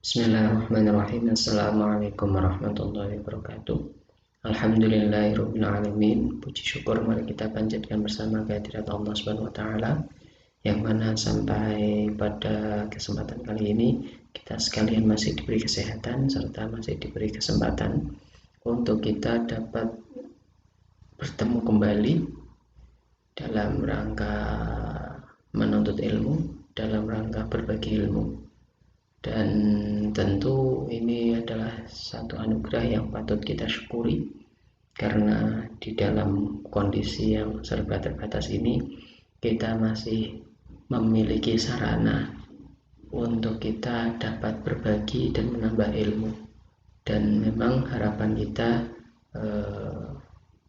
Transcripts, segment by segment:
Bismillahirrahmanirrahim. Assalamualaikum warahmatullahi wabarakatuh. Alhamdulillahirabbil alamin. Puji syukur mari kita panjatkan bersama kehadirat Allah Subhanahu wa taala, yang mana sampai pada kesempatan kali ini kita sekalian masih diberi kesehatan serta masih diberi kesempatan untuk kita dapat bertemu kembali dalam rangka menuntut ilmu, dalam rangka berbagi ilmu. Dan tentu ini adalah satu anugerah yang patut kita syukuri, karena di dalam kondisi yang serba terbatas ini kita masih memiliki sarana untuk kita dapat berbagi dan menambah ilmu. Dan memang harapan kita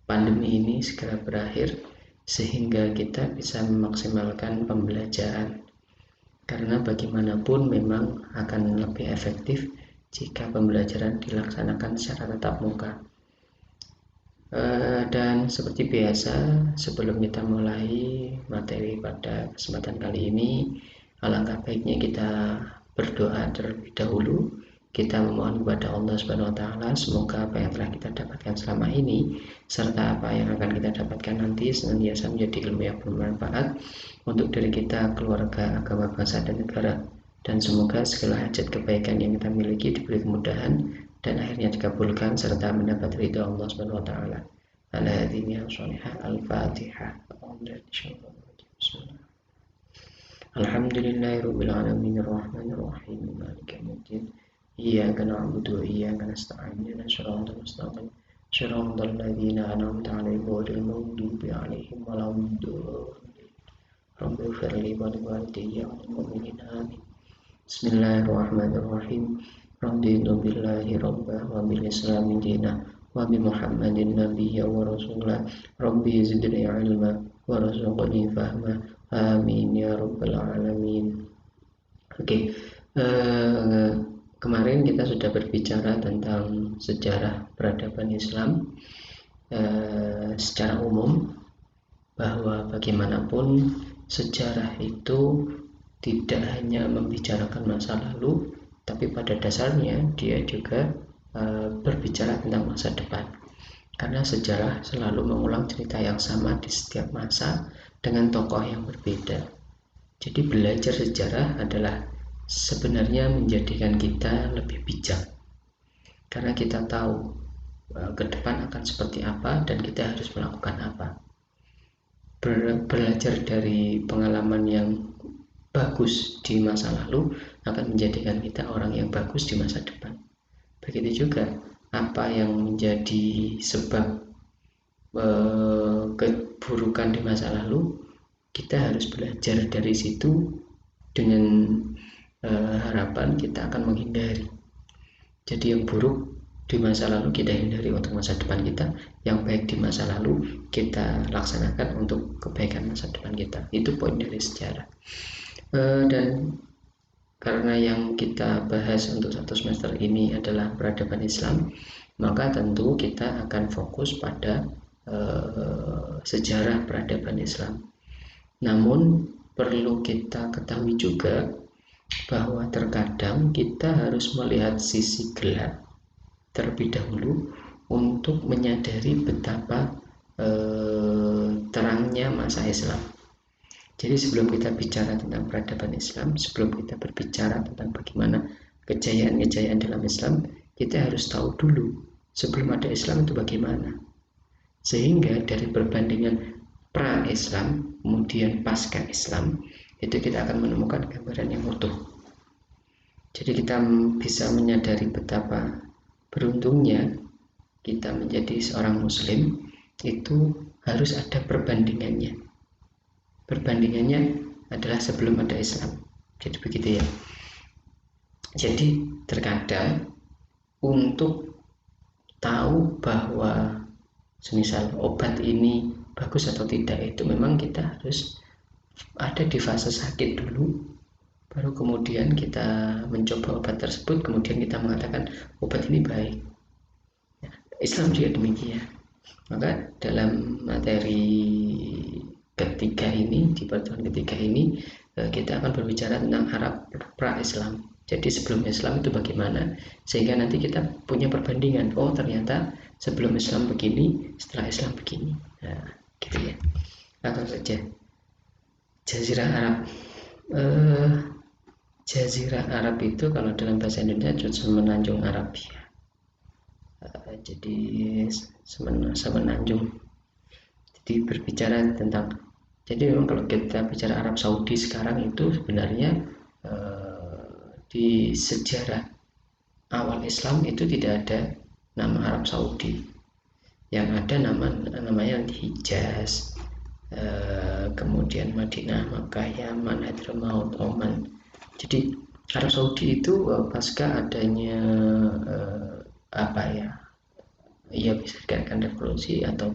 pandemi ini segera berakhir sehingga kita bisa memaksimalkan pembelajaran, karena bagaimanapun memang akan lebih efektif jika pembelajaran dilaksanakan secara tatap muka. Dan seperti biasa, sebelum kita mulai materi pada kesempatan kali ini, alangkah baiknya kita berdoa terlebih dahulu. Kita memohon kepada Allah Subhanahu wa taala semoga apa yang telah kita dapatkan selama ini serta apa yang akan kita dapatkan nanti senantiasa menjadi ilmu yang bermanfaat untuk diri kita, keluarga, agama, bangsa dan negara, dan semoga segala hajat kebaikan yang kita miliki diberi kemudahan dan akhirnya dikabulkan serta mendapat ridha Allah Subhanahu wa taala. Al-Fatihah. Alhamdulillahirabbil alamin arrahmanir rahim maliki yaumiddin. Iyyaka na'budu wa iyyaka nasta'in ihdinas siratal mustaqim siratal ladzina an'amta 'alaihim ghairil maghdubi 'alaihim waladdallin. Rabbi ighfirli wa liwalidayya wa lil mu'minina amin. Bismillahirrahmanirrahim. Raditu billahi rabban wa bil islami dinan wa bi Muhammadin nabiyyan wa rasulan. Rabbi zidni 'ilma wa rzuqni fahma. Amin ya rabbal alamin. Kemarin kita sudah berbicara tentang sejarah peradaban Islam secara umum, bahwa bagaimanapun sejarah itu tidak hanya membicarakan masa lalu, tapi pada dasarnya dia juga berbicara tentang masa depan, karena sejarah selalu mengulang cerita yang sama di setiap masa dengan tokoh yang berbeda. Jadi belajar sejarah adalah sebenarnya menjadikan kita lebih bijak, karena kita tahu ke depan akan seperti apa dan kita harus melakukan apa. Belajar dari pengalaman yang bagus di masa lalu akan menjadikan kita orang yang bagus di masa depan. Begitu juga apa yang menjadi sebab keburukan di masa lalu, kita harus belajar dari situ dengan harapan kita akan menghindari. Jadi yang buruk di masa lalu kita hindari untuk masa depan kita, yang baik di masa lalu kita laksanakan untuk kebaikan masa depan kita. Itu poin dari sejarah. Dan karena yang kita bahas untuk satu semester ini adalah peradaban Islam, maka tentu kita akan fokus pada sejarah peradaban Islam. Namun perlu kita ketahui juga bahwa terkadang kita harus melihat sisi gelap terlebih dahulu untuk menyadari betapa terangnya masa Islam. Jadi sebelum kita bicara tentang peradaban Islam, sebelum kita berbicara tentang bagaimana kejayaan-kejayaan dalam Islam, kita harus tahu dulu sebelum ada Islam itu bagaimana. Sehingga dari perbandingan pra-Islam kemudian pasca Islam, itu kita akan menemukan gambaran yang utuh. Jadi kita bisa menyadari betapa beruntungnya kita menjadi seorang muslim, itu harus ada perbandingannya. Perbandingannya adalah sebelum ada Islam. Jadi begitu ya. Jadi terkadang untuk tahu bahwa semisal obat ini bagus atau tidak, itu memang kita harus ada di fase sakit dulu, baru kemudian kita mencoba obat tersebut, kemudian kita mengatakan obat ini baik. Islam juga demikian. Maka dalam materi ketiga ini, di pertemuan ketiga ini, kita akan berbicara tentang Arab pra-Islam. Jadi sebelum Islam itu bagaimana, sehingga nanti kita punya perbandingan. Oh ternyata sebelum Islam begini, setelah Islam begini. Nah, gitu ya. Atau saja Jazirah Arab. Jazirah Arab itu kalau dalam bahasa Indonesia semenanjung Arabia. Jadi semenanjung. Jadi berbicara tentang, jadi memang kalau kita bicara Arab Saudi sekarang itu sebenarnya di sejarah awal Islam itu tidak ada nama Arab Saudi. Yang ada namanya Hijaz, kemudian Madinah, Makkah, Yaman, Hadramaut, Oman. Jadi Arab Saudi itu pasca adanya ia bisa dikatakan revolusi atau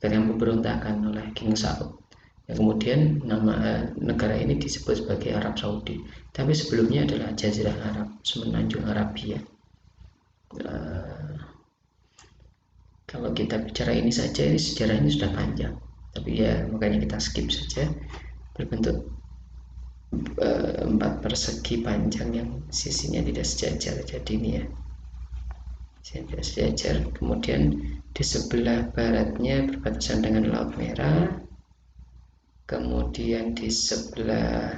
yang pemberontakan oleh King Saud. Kemudian nama negara ini disebut sebagai Arab Saudi. Tapi sebelumnya adalah Jazirah Arab, semenanjung Arabia. Kalau kita bicara ini saja, ini sejarahnya sudah panjang. Tapi ya makanya kita skip saja. Berbentuk 4 persegi panjang yang sisinya tidak sejajar. Jadi ini ya, tidak sejajar. Kemudian di sebelah baratnya berbatasan dengan Laut Merah. Kemudian di sebelah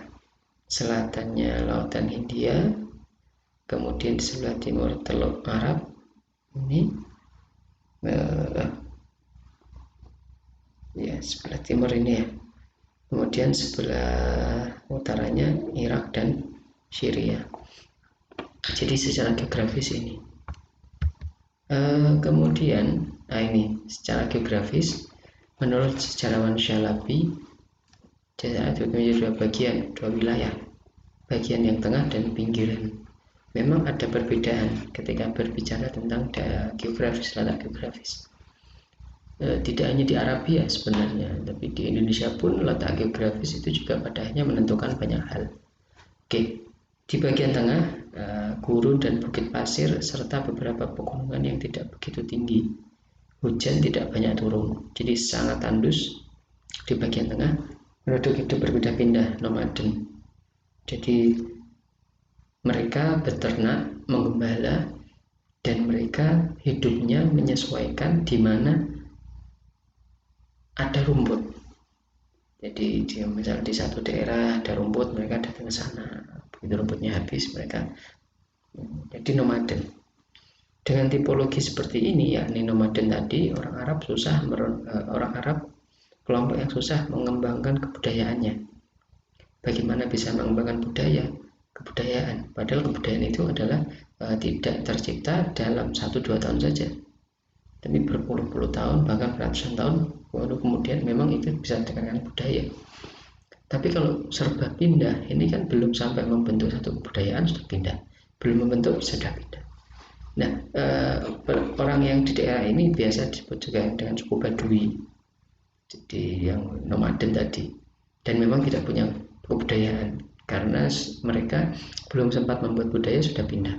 selatannya Lautan Hindia. Kemudian di sebelah timur Teluk Arab. Ini ya sebelah timur ini ya. Kemudian sebelah utaranya Irak dan Syria. Jadi secara geografis ini. Kemudian ini secara geografis menurut sejarawan Syalabi, Jazirah Arab menjadi dua bagian, dua wilayah, bagian yang tengah dan pinggiran. Memang ada perbedaan ketika berbicara tentang geografis, letak geografis. Tidak hanya di Arabia sebenarnya, tapi di Indonesia pun letak geografis itu juga pada akhirnya menentukan banyak hal. Oke, di bagian tengah gurun dan bukit pasir serta beberapa pegunungan yang tidak begitu tinggi. Hujan tidak banyak turun, jadi sangat tandus. Di bagian tengah penduduk hidup berpindah-pindah, nomaden. Jadi mereka beternak, menggembala, dan mereka hidupnya menyesuaikan di mana ada rumput. Jadi misalnya di satu daerah ada rumput, mereka datang ke sana. Begitu rumputnya habis, mereka jadi nomaden. Dengan tipologi seperti ini, yakni nomaden tadi, orang Arab kelompok yang susah mengembangkan kebudayaannya. Bagaimana bisa mengembangkan kebudayaan? Padahal kebudayaan itu adalah tidak tercipta dalam 1-2 tahun saja, tapi berpuluh-puluh tahun, bahkan ratusan tahun, baru kemudian memang itu bisa dikatakan budaya. Tapi kalau serba pindah, ini kan belum sampai membentuk satu kebudayaan sudah pindah, belum membentuk sudah pindah. Nah, orang yang di daerah ini biasa disebut juga dengan suku Badui, jadi yang nomaden tadi, dan memang tidak punya kebudayaan karena mereka belum sempat membuat budaya sudah pindah.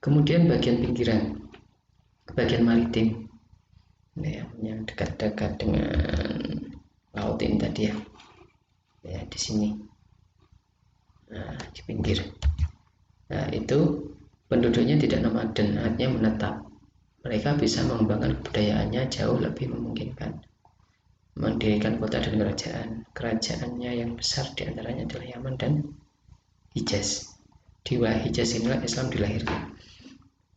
Kemudian bagian pinggiran, bagian maritim, ya, yang dekat-dekat dengan laut ini tadi ya di sini, nah, di pinggir. Nah, itu penduduknya tidak nomaden, artinya menetap. Mereka bisa mengembangkan kebudayaannya jauh lebih memungkinkan. Mendirikan kota dan kerajaannya yang besar diantaranya adalah Yaman dan Hijaz. Di wilayah Hijaz inilah Islam dilahirkan.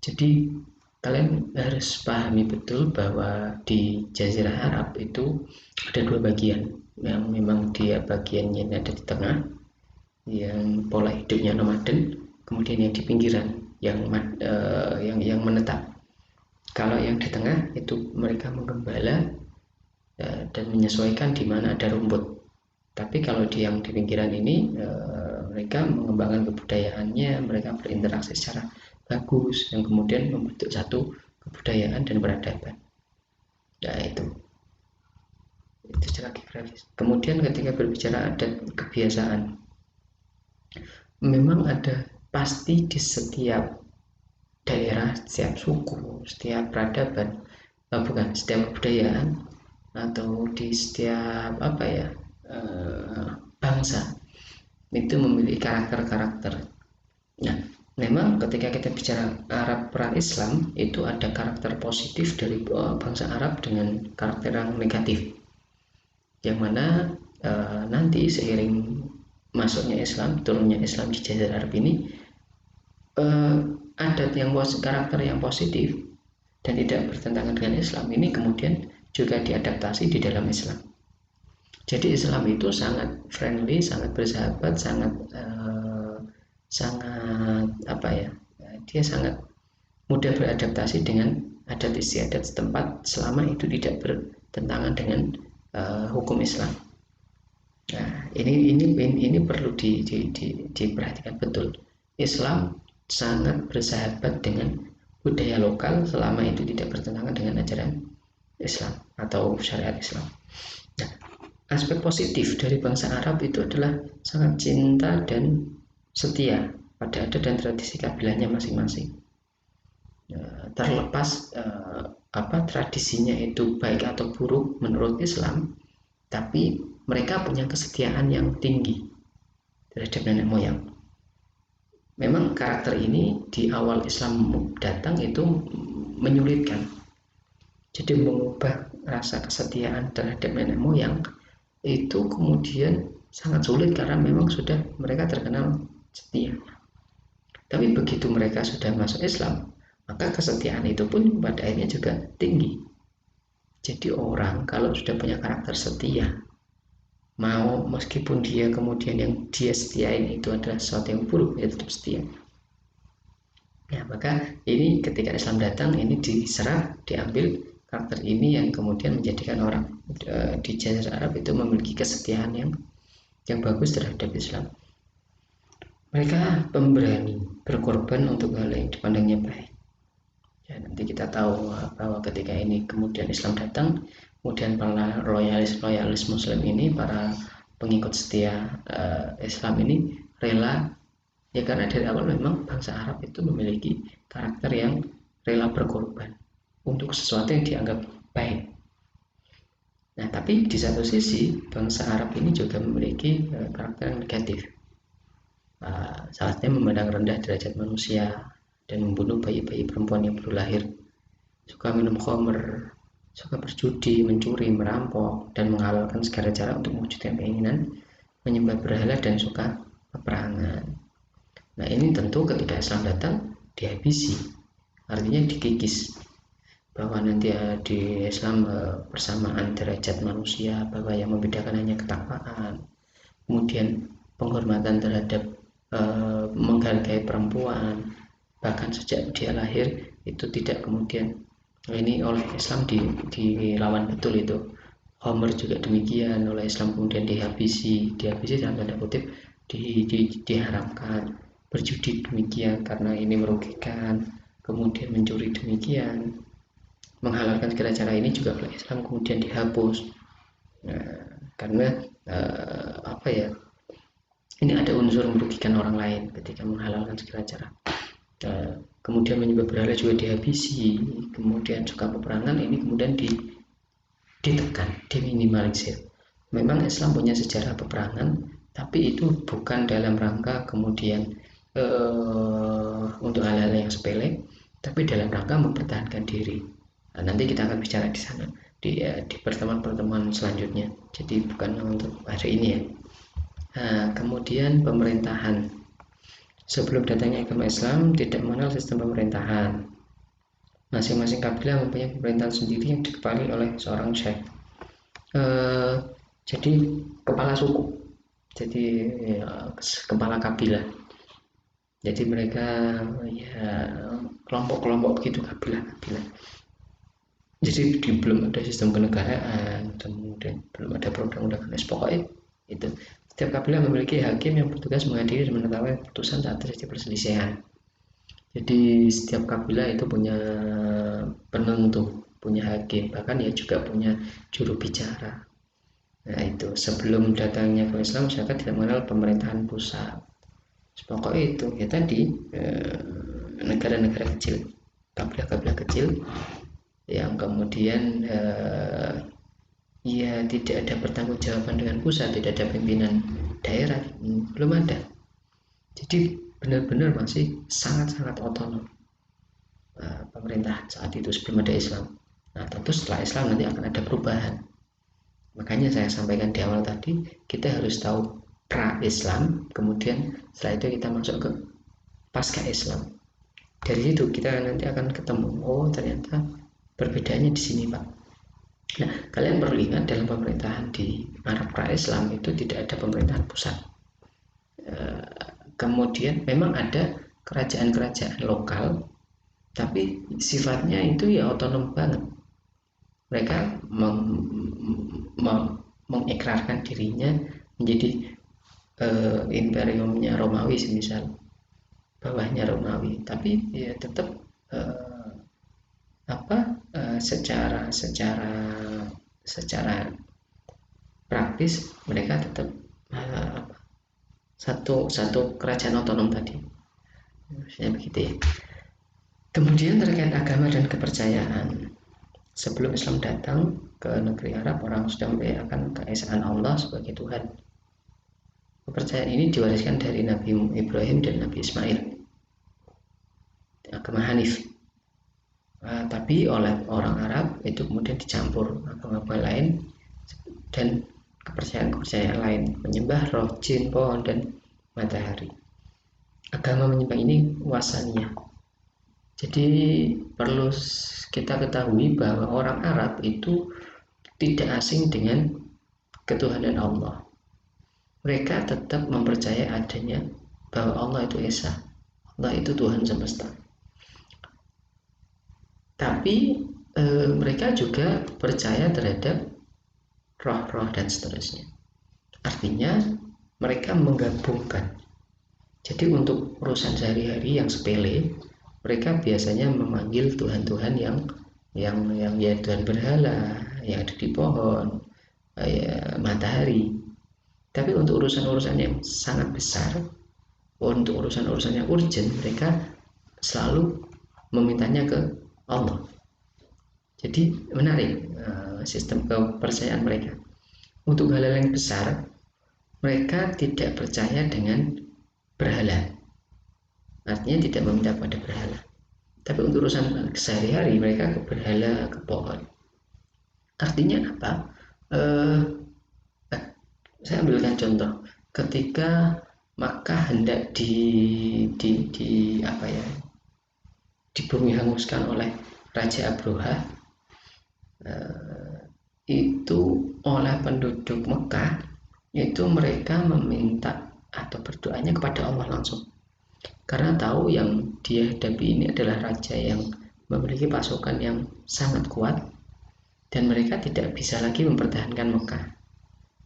Jadi kalian harus pahami betul bahwa di Jazirah Arab itu ada 2 bagian, yang memang dia bagiannya ada di tengah, yang pola hidupnya nomaden, kemudian yang di pinggiran yang menetap. Kalau yang di tengah itu mereka menggembala dan menyesuaikan di mana ada rumput. Tapi kalau yang di pinggiran ini mereka mengembangkan kebudayaannya, mereka berinteraksi secara bagus, yang kemudian membentuk satu kebudayaan dan peradaban. Nah, itu secara geografis. Kemudian ketika berbicara adat kebiasaan, memang ada pasti di setiap daerah, setiap suku, setiap peradaban, setiap kebudayaan, atau di setiap bangsa itu memiliki karakter-karakter. Nah, Memang ketika kita bicara Arab pra-Islam itu ada karakter positif dari bangsa Arab dengan karakter yang negatif, yang mana nanti seiring masuknya Islam, turunnya Islam di Jazirah Arab ini, adat yang karakter yang positif dan tidak bertentangan dengan Islam ini kemudian juga diadaptasi di dalam Islam. Jadi Islam itu sangat friendly, sangat bersahabat, sangat apa ya? Dia sangat mudah beradaptasi dengan adat istiadat setempat selama itu tidak bertentangan dengan hukum Islam. Nah, ini perlu diperhatikan betul. Islam sangat bersahabat dengan budaya lokal selama itu tidak bertentangan dengan ajaran Islam atau syariat Islam. Nah, aspek positif dari bangsa Arab itu adalah sangat cinta dan setia pada adat dan tradisi kabilahnya masing-masing. Terlepas tradisinya itu baik atau buruk menurut Islam, tapi mereka punya kesetiaan yang tinggi terhadap nenek moyang. Memang karakter ini di awal Islam datang itu menyulitkan. Jadi mengubah rasa kesetiaan terhadap nenek moyang itu kemudian sangat sulit karena memang sudah mereka terkenal setia. Tapi begitu mereka sudah masuk Islam, maka kesetiaan itu pun pada akhirnya juga tinggi. Jadi orang kalau sudah punya karakter setia, mau meskipun dia kemudian yang dia setiain itu adalah sesuatu yang buruk, dia tetap setia. Ya, maka ini ketika Islam datang ini diserap, diambil karakter ini yang kemudian menjadikan orang di Jazirah Arab itu memiliki kesetiaan yang bagus terhadap Islam. Mereka pemberani, berkorban untuk hal yang dipandangnya baik. Ya, nanti kita tahu bahwa ketika ini kemudian Islam datang, kemudian para loyalis Muslim ini, para pengikut setia Islam ini rela, ya karena dari awal memang bangsa Arab itu memiliki karakter yang rela berkorban untuk sesuatu yang dianggap baik. Nah, tapi di satu sisi bangsa Arab ini juga memiliki karakter yang negatif. Salah satunya memandang rendah derajat manusia dan membunuh bayi-bayi perempuan yang baru lahir, suka minum khamr, suka berjudi, mencuri, merampok, dan menghalalkan segala cara untuk mewujudkan keinginan, menyembah berhala, dan suka peperangan. Nah, ini tentu ketika Islam datang dihabisi, artinya dikikis, bahwa nanti di Islam persamaan derajat manusia, bahwa yang membedakan hanya ketakwaan, kemudian penghormatan terhadap menghargai perempuan, bahkan sejak dia lahir itu tidak kemudian ini oleh Islam dilawan betul itu. Homer juga demikian, oleh Islam kemudian dihabisi dalam tanda kutip, diharamkan. Berjudi demikian karena ini merugikan, kemudian mencuri demikian, menghalalkan segala cara ini juga oleh Islam kemudian dihapus. Nah, karena ini ada unsur merugikan orang lain ketika menghalalkan segala cara. Kemudian menyembah berhala juga dihabisi, kemudian suka peperangan ini kemudian ditekan, diminimalisir. Memang Islam punya sejarah peperangan, tapi itu bukan dalam rangka kemudian untuk hal-hal yang sepele, tapi dalam rangka mempertahankan diri. Nah, nanti kita akan bicara di sana di pertemuan-pertemuan selanjutnya. Jadi bukan untuk hari ini ya. Nah, kemudian pemerintahan. Sebelum datangnya agama Islam tidak mengenal sistem pemerintahan. Masing-masing kabilah mempunyai pemerintahan sendiri yang dikepalai oleh seorang syekh. Jadi kepala suku. Jadi kepala kabilah. Jadi mereka ya kelompok-kelompok begitu, kabilah-kabilah. Jadi belum ada sistem kenegaraan, kemudian belum ada perundang-undangan, pokoknya itu. Setiap kabilah memiliki hakim yang bertugas mengadili dan menetapkan putusan saat terjadi perselisihan. Jadi setiap kabilah itu punya penentu, punya hakim, bahkan ya juga punya juru bicara. Nah itu sebelum datangnya ke Islam, masyarakat tidak mengenal pemerintahan pusat. Pokoknya itu ya tadi negara-negara kecil, kabilah-kabilah kecil yang kemudian ya tidak ada pertanggungjawaban dengan pusat, tidak ada pimpinan daerah, belum ada. Jadi benar-benar masih sangat-sangat otonom pemerintah saat itu sebelum ada Islam. Nah, tentu setelah Islam nanti akan ada perubahan. Makanya saya sampaikan di awal tadi, kita harus tahu pra-Islam, kemudian setelah itu kita masuk ke pasca Islam. Dari situ kita nanti akan ketemu, oh ternyata perbedaannya di sini, Pak. Nah, kalian perlu ingat dalam pemerintahan di Arab pra-Islam itu tidak ada pemerintahan pusat. Kemudian memang ada kerajaan-kerajaan lokal, tapi sifatnya itu ya otonom banget. Mereka mengikrarkan dirinya menjadi imperiumnya Romawi, semisal bawahnya Romawi, tapi ya tetap secara praktis mereka tetap satu kerajaan otonom tadi, maksudnya begitu ya. Kemudian terkait agama dan kepercayaan, sebelum Islam datang ke negeri Arab, orang sudah mempercayakan keesaan Allah sebagai Tuhan. Kepercayaan ini diwariskan dari Nabi Ibrahim dan Nabi Ismail, agama Hanif. Tapi oleh orang Arab itu kemudian dicampur agama lain dan kepercayaan-kepercayaan lain, menyembah roh, jin, pohon, dan matahari. Agama menyembah ini wasaniyah. Jadi perlu kita ketahui bahwa orang Arab itu tidak asing dengan ketuhanan Allah. Mereka tetap mempercayai adanya bahwa Allah itu Esa, Allah itu Tuhan semesta. Tapi mereka juga percaya terhadap roh-roh dan seterusnya. Artinya mereka menggabungkan. Jadi untuk urusan sehari-hari yang sepele, mereka biasanya memanggil Tuhan-Tuhan yang ya Tuhan berhala, yang ada di pohon, ya, matahari. Tapi untuk urusan-urusan yang sangat besar, untuk urusan-urusan yang urgent, mereka selalu memintanya ke Allah. Jadi menarik sistem kepercayaan mereka. Untuk hal-hal yang besar, mereka tidak percaya dengan berhala. Artinya tidak meminta pada berhala. Tapi untuk urusan sehari-hari mereka ke berhala, ke pohon. Artinya apa? Saya ambilkan contoh. Ketika Makkah hendak dibumi hanguskan oleh Raja Abroha, itu oleh penduduk Mekah itu mereka meminta atau berdoanya kepada Allah langsung, karena tahu yang dia hadapi ini adalah raja yang memiliki pasukan yang sangat kuat dan mereka tidak bisa lagi mempertahankan Mekah,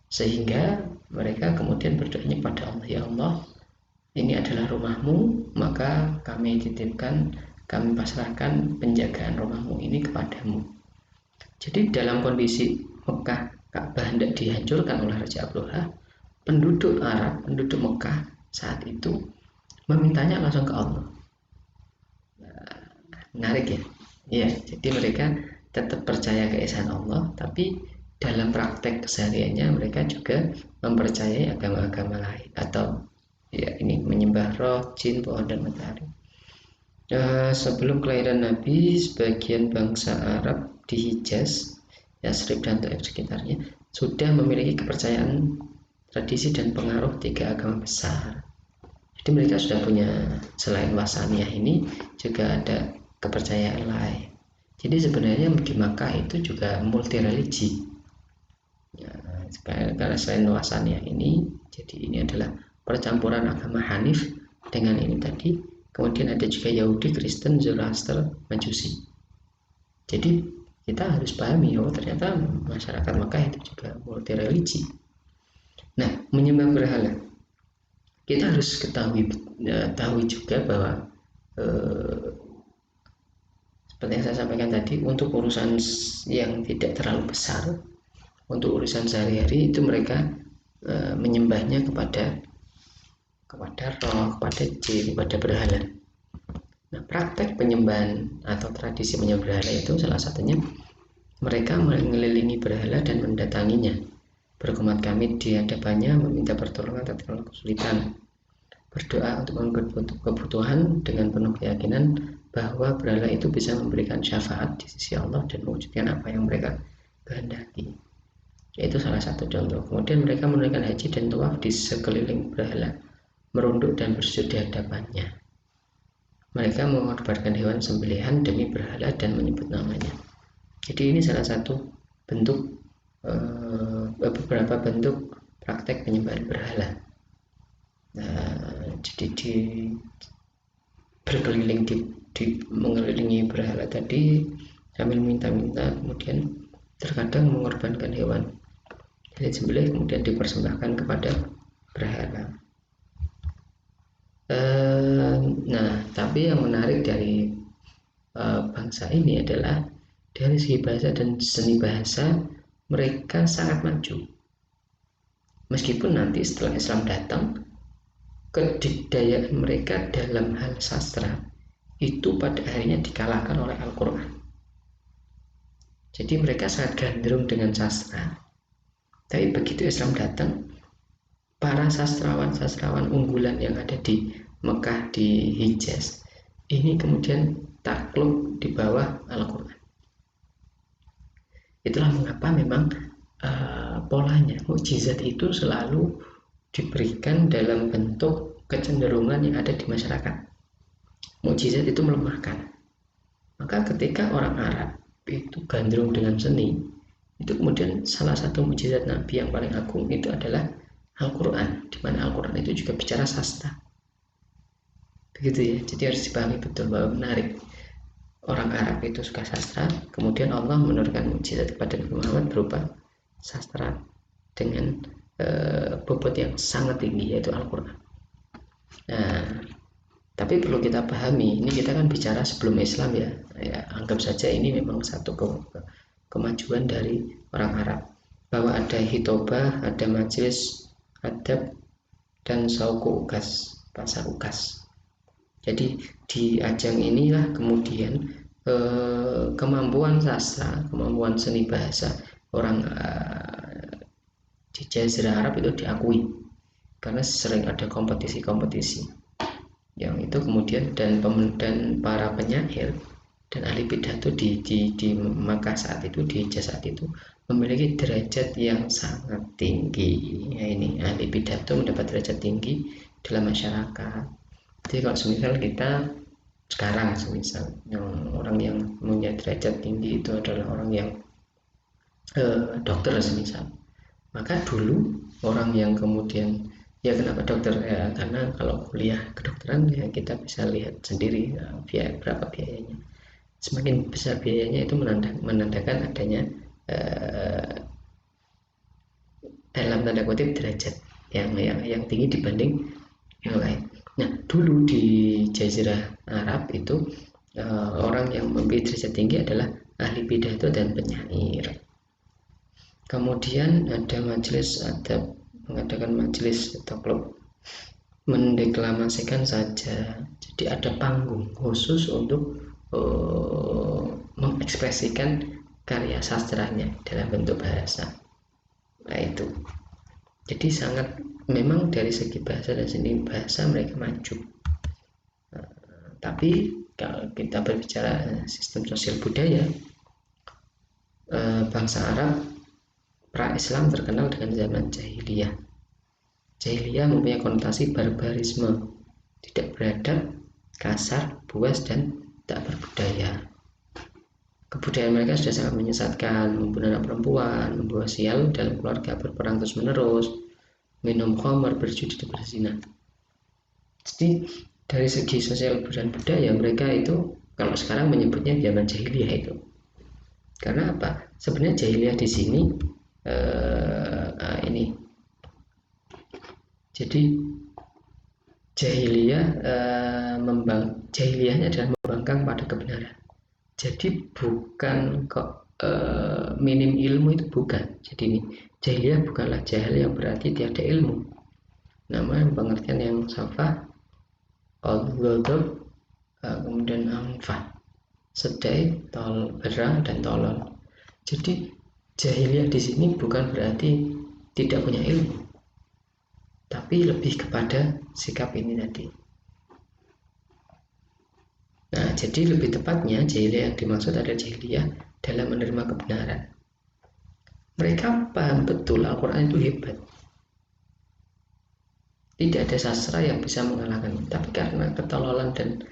sehingga mereka kemudian berdoanya kepada Allah, ya Allah, ini adalah rumahmu, maka kami titipkan, kami pasrahkan penjagaan rumahmu ini kepadamu. Jadi dalam kondisi Mekah, Ka'bah hendak dihancurkan oleh Raja Abroha, penduduk Arab, penduduk Mekah saat itu memintanya langsung ke Allah. Menarik ya? Ya, jadi mereka tetap percaya keesaan Allah, tapi dalam praktek kesehariannya mereka juga mempercayai agama-agama lain, atau ya ini menyembah roh, jin, pohon, dan matahari. Sebelum kelahiran Nabi, sebagian bangsa Arab di Hijaz, Yasrib dan Taif sekitarnya sudah memiliki kepercayaan, tradisi, dan pengaruh tiga agama besar. Jadi mereka sudah punya, selain wasaniyah ini juga ada kepercayaan lain. Jadi sebenarnya di Makkah itu juga multi religi. Ya, karena selain wasaniyah ini, jadi ini adalah percampuran agama Hanif dengan ini tadi. Kemudian ada juga Yahudi, Kristen, Zoroaster, Majusi. Jadi kita harus pahami, oh ternyata masyarakat Makkah itu juga multi religi. Nah, menyembah berhala, kita harus tahu juga bahwa seperti yang saya sampaikan tadi, untuk urusan yang tidak terlalu besar, untuk urusan sehari-hari itu mereka menyembahnya kepada roh, kepada jin, kepada berhala. Nah, praktek penyembahan atau tradisi menyembah berhala itu salah satunya mereka mengelilingi berhala dan mendatanginya, berkomat kami di hadapannya, meminta pertolongan tatkala kesulitan. berdoa untuk kebutuhan dengan penuh keyakinan bahwa berhala itu bisa memberikan syafaat di sisi Allah dan mewujudkan apa yang mereka kehendaki. Itu salah satu contoh. Kemudian mereka menunaikan haji dan tawaf di sekeliling berhala, merunduk dan bersujud di hadapannya. Mereka mengorbankan hewan sembelihan demi berhala dan menyebut namanya. Jadi ini salah satu bentuk beberapa bentuk praktek penyembahan berhala. Jadi berkeliling mengelilingi berhala tadi sambil minta-minta, kemudian terkadang mengorbankan hewan disembelih kemudian dipersembahkan kepada berhala. Nah, tapi yang menarik dari bangsa ini adalah dari segi bahasa dan seni bahasa mereka sangat maju. Meskipun nanti setelah Islam datang, kedikdayaan mereka dalam hal sastra itu pada akhirnya dikalahkan oleh Al-Quran. Jadi mereka sangat gandrung dengan sastra. Tapi begitu Islam datang, para sastrawan unggulan yang ada di Mekah, di Hijaz, ini kemudian takluk di bawah Al-Quran. Itulah mengapa memang polanya mukjizat itu selalu diberikan dalam bentuk kecenderungan yang ada di masyarakat. Mukjizat itu melemahkan. Maka ketika orang Arab itu gandrung dengan seni, itu kemudian salah satu mukjizat Nabi yang paling agung itu adalah Al-Quran, di mana Al-Quran itu juga bicara sastra. Begitu ya, jadi harus dipahami betul bahwa menarik. Orang Arab itu suka sastra, kemudian Allah menurunkan mukjizat kepada Nabi Muhammad berupa sastra dengan bobot yang sangat tinggi, yaitu Al-Quran. Nah, tapi perlu kita pahami, ini kita kan bicara sebelum Islam ya, anggap saja ini memang satu kemajuan dari orang Arab, bahwa ada hitobah, ada majelis adab, dan sauku ukas, pasar ukas. Jadi di ajang inilah kemudian kemampuan sastra, kemampuan seni bahasa orang di Jazirah Arab itu diakui, karena sering ada kompetisi-kompetisi yang itu kemudian dan para penyair dan ahli pidato di Makkah saat itu, di Hijaz saat itu memiliki derajat yang sangat tinggi. Ya, ini ahli pidato mendapat derajat tinggi dalam masyarakat. Jadi kalau semisal kita sekarang yang orang yang punya derajat tinggi itu adalah orang yang dokter semisal, maka dulu orang yang kemudian ya kenapa dokter ya, karena kalau kuliah kedokteran ya kita bisa lihat sendiri berapa biayanya. Semakin besar biayanya itu menandakan adanya dalam tanda kutip derajat yang tinggi dibanding yang lain. Nah, dulu di Jazirah Arab itu orang yang memiliki derajat tinggi adalah ahli pidato dan penyair. Kemudian ada majelis adab, mengadakan majelis atau klub mendeklamasikan saja. Jadi ada panggung khusus untuk mengekspresikan karya sastranya dalam bentuk bahasa. Nah itu. Jadi sangat memang dari segi bahasa dan seni bahasa mereka maju. Tapi kalau kita berbicara sistem sosial budaya, bangsa Arab pra-Islam terkenal dengan zaman jahiliyah. Jahiliyah mempunyai konotasi barbarisme, tidak beradab, kasar, buas, dan tak berbudaya. Kebudayaan mereka sudah sangat menyesatkan, membunuh anak perempuan, membawa sial dalam keluarga, berperang terus-menerus, minum khamar, berjudi, dan berzina. Jadi dari segi sosial dan budaya mereka itu kalau sekarang menyebutnya zaman jahiliyah itu. Karena apa? Sebenarnya jahiliyah di sini ini. Jadi jahiliyahnya adalah membangkang pada kebenaran. Jadi bukan kok minim ilmu itu bukan. Jadi ini jahiliyah bukanlah jahil yang berarti tiada ilmu. Nama pengertian yang safah, al-ghadab, kemudian anfa, sedai, berang, dan tolol. Jadi jahiliyah di sini bukan berarti tidak punya ilmu. tapi lebih kepada sikap ini tadi. Nah, jadi lebih tepatnya jahiliyah yang dimaksud adalah jahiliyah dalam menerima kebenaran. Mereka paham betul Al-Quran itu hebat. Tidak ada sastra yang bisa mengalahkan, tapi karena ketololan dan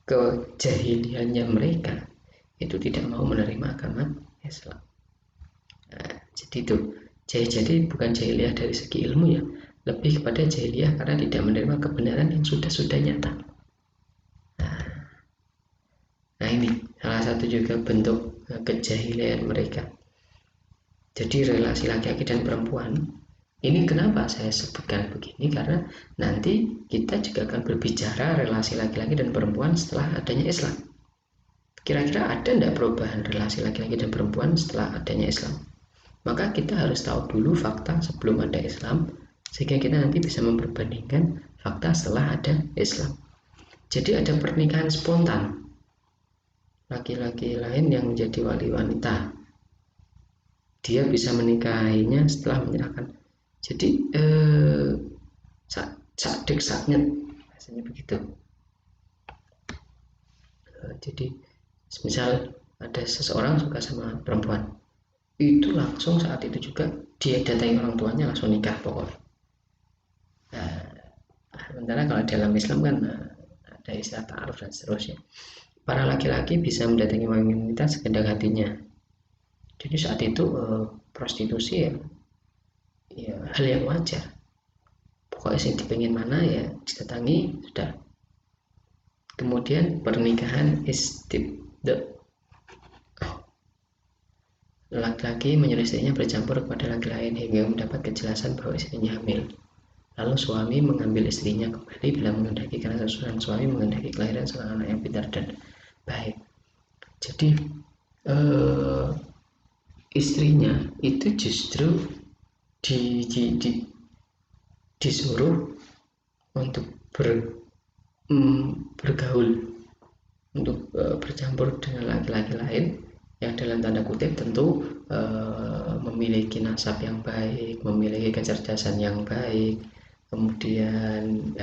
kejahiliannya mereka, itu tidak mau menerima agama Islam. Nah, jadi itu jadi bukan jahiliyah dari segi ilmu ya, lebih kepada jahiliyah karena tidak menerima kebenaran yang sudah nyata. Nah ini salah satu juga bentuk kejahilian mereka. Jadi relasi laki-laki dan perempuan ini kenapa saya sebutkan begini, karena nanti kita juga akan berbicara relasi laki-laki dan perempuan setelah adanya Islam. Kira-kira ada tidak perubahan relasi laki-laki dan perempuan setelah adanya Islam? Maka kita harus tahu dulu fakta sebelum ada Islam, sehingga kita nanti bisa memperbandingkan fakta setelah ada Islam. Jadi ada pernikahan spontan, laki-laki lain yang menjadi wali wanita, dia bisa menikahinya setelah menyerahkan. Jadi sakdek saknyet rasanya begitu. Jadi misal ada seseorang suka sama perempuan, itu langsung saat itu juga dia datangi orang tuanya, langsung nikah pokoknya. Sementara kalau dalam Islam kan ada istilah ta'aruf dan seterusnya. Para laki-laki bisa mendatangi wanita sekehendak hatinya. Jadi saat itu prostitusi ya hal yang wajar. Pokoknya sih dipengin mana ya didatangi sudah. Kemudian pernikahan istibda, laki-laki menyuruh istrinya bercampur kepada laki lain hingga mendapat kejelasan bahwa istrinya hamil. Lalu suami mengambil istrinya kembali bila menghendaki, karena seorang suami menghendaki kelahiran seorang anak yang pintar dan baik. Jadi istrinya itu justru disuruh untuk bergaul, untuk bercampur dengan laki-laki lain yang dalam tanda kutip tentu memiliki nasab yang baik, memiliki kecerdasan yang baik, kemudian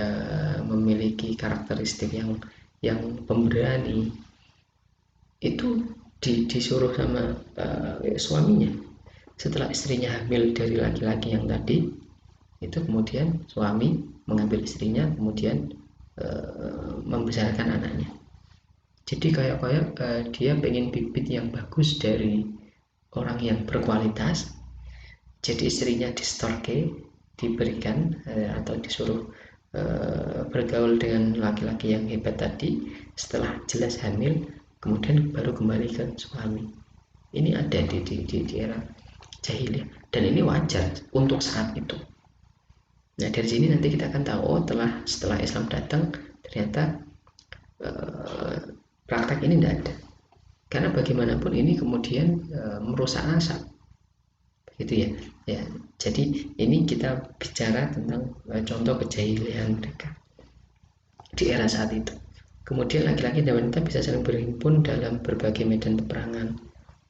memiliki karakteristik yang pemberani. Itu disuruh sama suaminya. Setelah istrinya hamil dari laki-laki yang tadi, itu kemudian suami mengambil istrinya, kemudian membesarkan anaknya. Jadi kayak dia pengen bibit yang bagus dari orang yang berkualitas, jadi istrinya distorke, diberikan atau disuruh bergaul dengan laki-laki yang hebat tadi. Setelah jelas hamil, kemudian baru kembali ke suami. Ini ada di era jahiliyah, dan ini wajar untuk saat itu. Nah dari sini nanti kita akan tahu, setelah Islam datang ternyata praktek ini tidak ada, karena bagaimanapun ini kemudian merusak nasab, begitu ya. Jadi ini kita bicara tentang contoh kejahilian mereka di era saat itu. Kemudian laki-laki dan wanita bisa saling berhimpun dalam berbagai medan peperangan.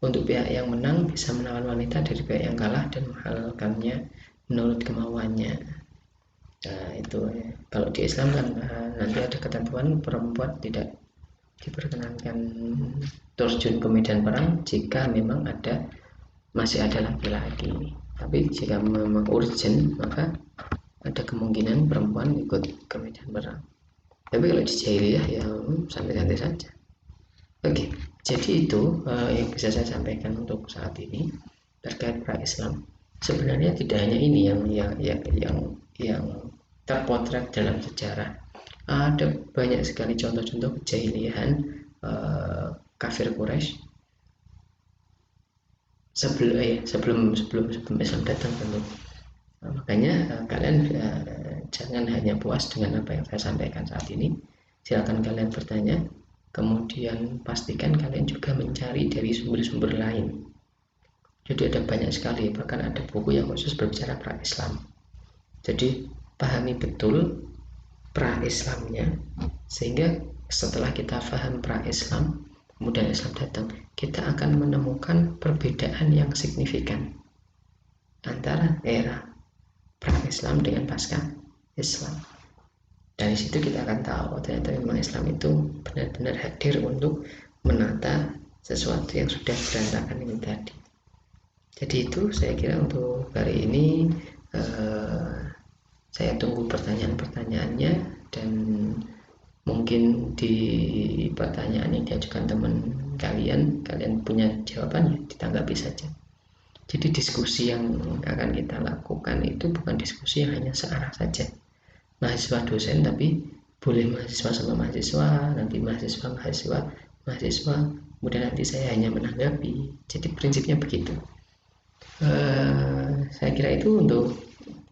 Untuk pihak yang menang bisa menawan wanita dari pihak yang kalah dan menghalalkannya menurut kemauannya. Nah itu ya. Kalau di Islam kan nanti ada ketentuan perempuan tidak diperkenankan terjun ke medan perang jika memang masih ada laki-laki. Tapi jika memang urgent, maka ada kemungkinan perempuan ikut ke medan perang. Tapi kalau di jahiliyah ya santai-santai saja. Oke, jadi itu yang bisa saya sampaikan untuk saat ini terkait pra-Islam. Sebenarnya tidak hanya ini yang terpotret dalam sejarah. Ada banyak sekali contoh-contoh kejahilian kafir Quraisy sebelum Islam datang tentu. Makanya kalian jangan hanya puas dengan apa yang saya sampaikan saat ini. Silakan kalian bertanya, kemudian pastikan kalian juga mencari dari sumber-sumber lain. Jadi ada banyak sekali, bahkan ada buku yang khusus berbicara pra-Islam. Jadi pahami betul pra-Islamnya, sehingga setelah kita paham pra-Islam, kemudian Islam datang, kita akan menemukan perbedaan yang signifikan antara era pra-Islam dengan pasca Islam. Dari situ kita akan tahu ternyata memang Islam itu benar-benar hadir untuk menata sesuatu yang sudah berantakan ini tadi. Jadi itu saya kira untuk hari ini. Saya tunggu pertanyaan-pertanyaannya, dan mungkin di pertanyaan yang diajukan teman kalian punya jawabannya, ditanggapi saja. Jadi diskusi yang akan kita lakukan itu bukan diskusi yang hanya searah saja, mahasiswa dosen, tapi boleh mahasiswa sama mahasiswa, nanti mahasiswa, kemudian nanti saya hanya menanggapi. Jadi prinsipnya begitu. Saya kira itu untuk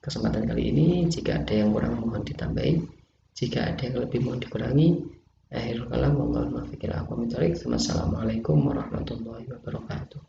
kesempatan kali ini. Jika ada yang kurang mohon ditambahi, jika ada yang lebih mohon dikurangi. Akhirul kalam, wassalamualaikum warahmatullahi wabarakatuh.